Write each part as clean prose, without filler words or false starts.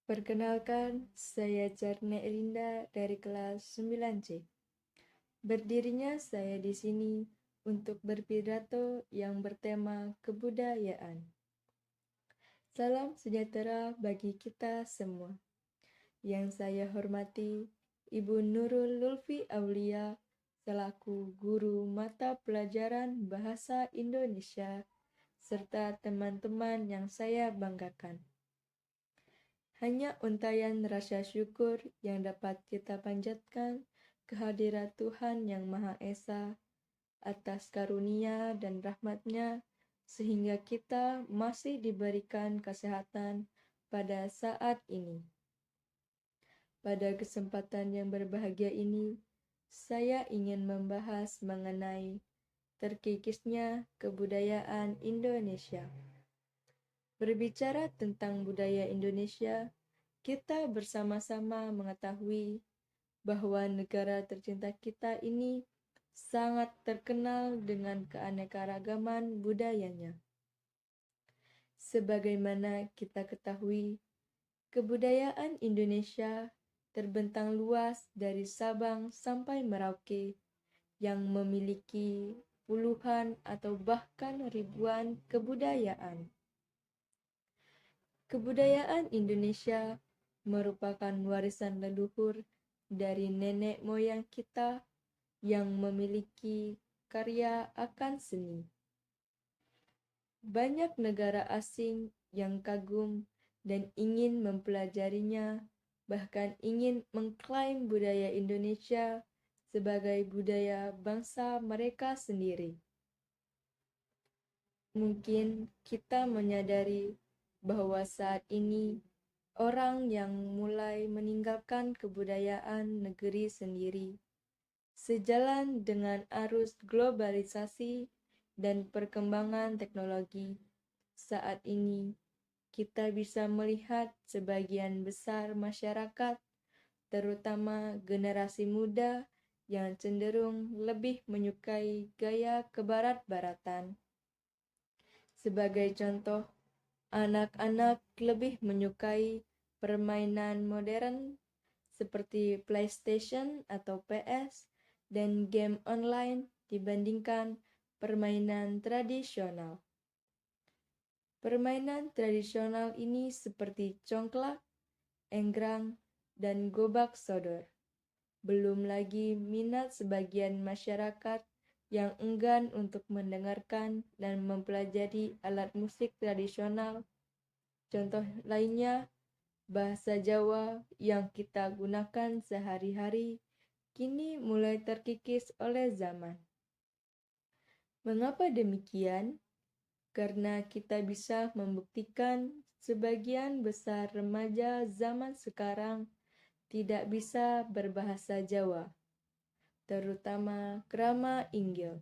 Perkenalkan, saya Jarne Elinda dari kelas 9C. Berdirinya saya di sini untuk berpidato yang bertema kebudayaan. Salam sejahtera bagi kita semua. Yang saya hormati, Ibu Nurul Lutfi Aulia selaku guru mata pelajaran Bahasa Indonesia serta teman-teman yang saya banggakan. Hanya untayan rasa syukur yang dapat kita panjatkan kehadirat Tuhan Yang Maha Esa atas karunia dan rahmat-Nya sehingga kita masih diberikan kesehatan pada saat ini. Pada kesempatan yang berbahagia ini, saya ingin membahas mengenai terkikisnya kebudayaan Indonesia. Berbicara tentang budaya Indonesia, kita bersama-sama mengetahui bahwa negara tercinta kita ini sangat terkenal dengan keanekaragaman budayanya. Sebagaimana kita ketahui, kebudayaan Indonesia terbentang luas dari Sabang sampai Merauke yang memiliki puluhan atau bahkan ribuan kebudayaan. Kebudayaan Indonesia merupakan warisan leluhur dari nenek moyang kita yang memiliki karya akan seni. Banyak negara asing yang kagum dan ingin mempelajarinya, bahkan ingin mengklaim budaya Indonesia sebagai budaya bangsa mereka sendiri. Mungkin kita menyadari bahwa saat ini orang yang mulai meninggalkan kebudayaan negeri sendiri sejalan dengan arus globalisasi dan perkembangan teknologi. Saat ini kita bisa melihat sebagian besar masyarakat, terutama generasi muda, yang cenderung lebih menyukai gaya kebarat-baratan. Sebagai contoh, anak-anak lebih menyukai permainan modern seperti PlayStation atau PS dan game online dibandingkan permainan tradisional. Permainan tradisional ini seperti congklak, enggrang, dan gobak sodor. Belum lagi minat sebagian masyarakat yang enggan untuk mendengarkan dan mempelajari alat musik tradisional. Contoh lainnya, bahasa Jawa yang kita gunakan sehari-hari kini mulai terkikis oleh zaman. Mengapa demikian? Karena kita bisa membuktikan sebagian besar remaja zaman sekarang tidak bisa berbahasa Jawa, terutama krama Inggil.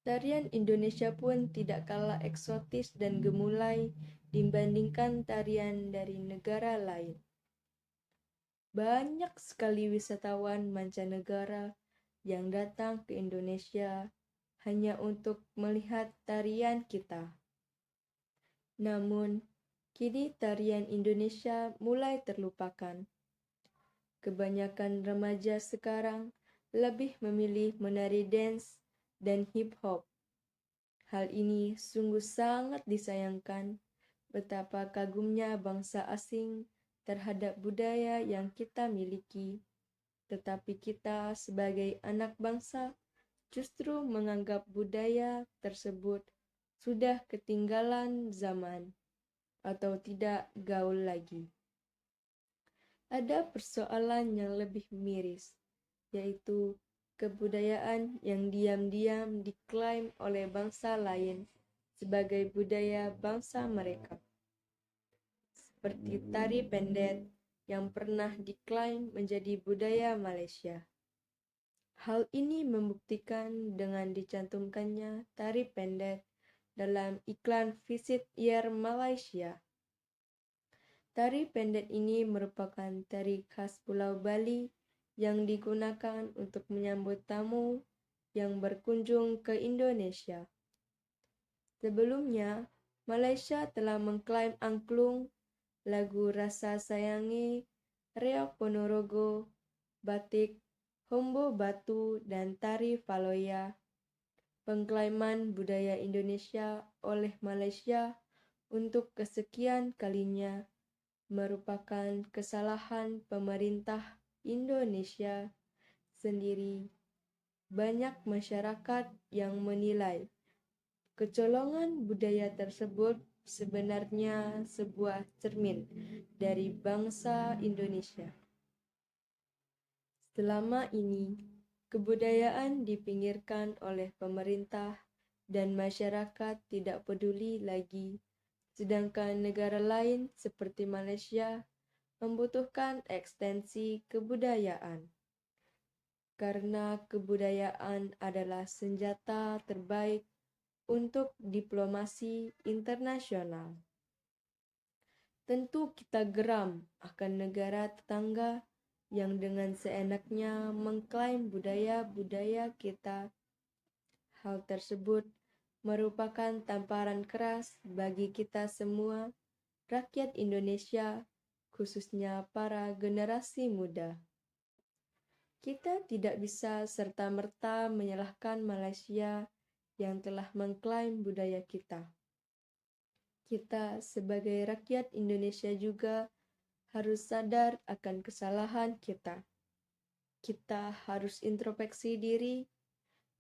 Tarian Indonesia pun tidak kalah eksotis dan gemulai dibandingkan tarian dari negara lain. Banyak sekali wisatawan mancanegara yang datang ke Indonesia hanya untuk melihat tarian kita. Namun, kini tarian Indonesia mulai terlupakan. Kebanyakan remaja sekarang lebih memilih menari dance dan hip hop. Hal ini sungguh sangat disayangkan betapa kagumnya bangsa asing terhadap budaya yang kita miliki. Tetapi kita sebagai anak bangsa justru menganggap budaya tersebut sudah ketinggalan zaman atau tidak gaul lagi. Ada persoalan yang lebih miris, yaitu kebudayaan yang diam-diam diklaim oleh bangsa lain sebagai budaya bangsa mereka. Seperti tari pendet yang pernah diklaim menjadi budaya Malaysia. Hal ini membuktikan dengan dicantumkannya tari pendet dalam iklan Visit Air Malaysia. Tari pendet ini merupakan tari khas Pulau Bali yang digunakan untuk menyambut tamu yang berkunjung ke Indonesia. Sebelumnya, Malaysia telah mengklaim angklung lagu Rasa Sayangi, Reok Ponorogo, batik, Hombo Batu, dan tari Faloya. Pengklaiman budaya Indonesia oleh Malaysia untuk kesekian kalinya merupakan kesalahan pemerintah Indonesia sendiri. Banyak masyarakat yang menilai kecolongan budaya tersebut sebenarnya sebuah cermin dari bangsa Indonesia. Selama ini, kebudayaan dipinggirkan oleh pemerintah dan masyarakat tidak peduli lagi, sedangkan negara lain seperti Malaysia membutuhkan ekstensi kebudayaan. Karena kebudayaan adalah senjata terbaik untuk diplomasi internasional. Tentu kita geram akan negara tetangga yang dengan seenaknya mengklaim budaya-budaya kita. Hal tersebut merupakan tamparan keras bagi kita semua, rakyat Indonesia, khususnya para generasi muda. Kita tidak bisa serta-merta menyalahkan Malaysia yang telah mengklaim budaya kita. Kita sebagai rakyat Indonesia juga harus sadar akan kesalahan kita. Kita harus introspeksi diri.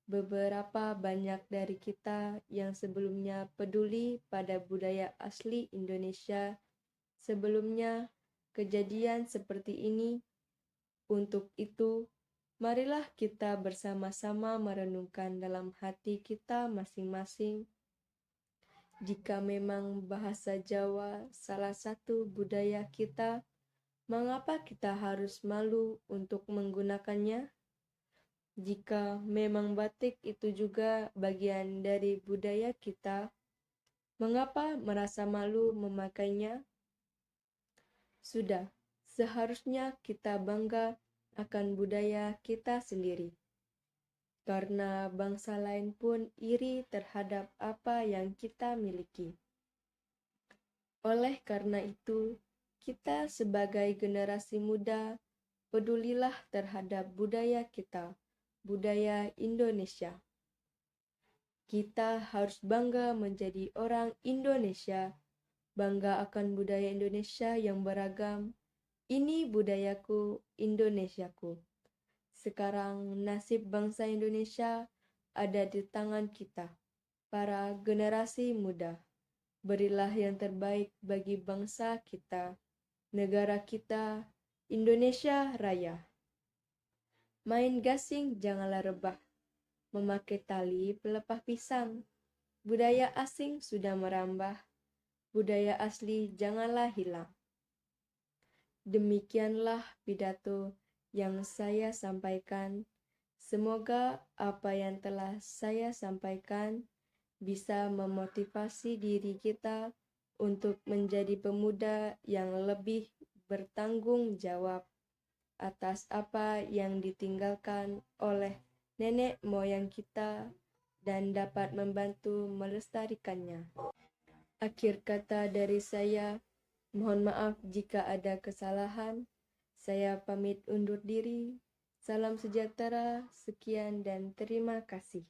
Beberapa banyak dari kita yang sebelumnya peduli pada budaya asli Indonesia, sebelumnya kejadian seperti ini. Untuk itu, marilah kita bersama-sama merenungkan dalam hati kita masing-masing. Jika memang bahasa Jawa salah satu budaya kita, mengapa kita harus malu untuk menggunakannya? Jika memang batik itu juga bagian dari budaya kita, mengapa merasa malu memakainya? Sudah, seharusnya kita bangga akan budaya kita sendiri. Karena bangsa lain pun iri terhadap apa yang kita miliki. Oleh karena itu, kita sebagai generasi muda, pedulilah terhadap budaya kita, budaya Indonesia. Kita harus bangga menjadi orang Indonesia, bangga akan budaya Indonesia yang beragam. Ini budayaku, Indonesiaku. Sekarang nasib bangsa Indonesia ada di tangan kita, para generasi muda. Berilah yang terbaik bagi bangsa kita, negara kita, Indonesia Raya. Main gasing janganlah rebah, memakai tali pelepah pisang. Budaya asing sudah merambah, budaya asli janganlah hilang. Demikianlah pidato yang saya sampaikan. Semoga apa yang telah saya sampaikan bisa memotivasi diri kita untuk menjadi pemuda yang lebih bertanggung jawab atas apa yang ditinggalkan oleh nenek moyang kita dan dapat membantu melestarikannya. Akhir kata dari saya, mohon maaf jika ada kesalahan. Saya pamit undur diri. Salam sejahtera, sekian dan terima kasih.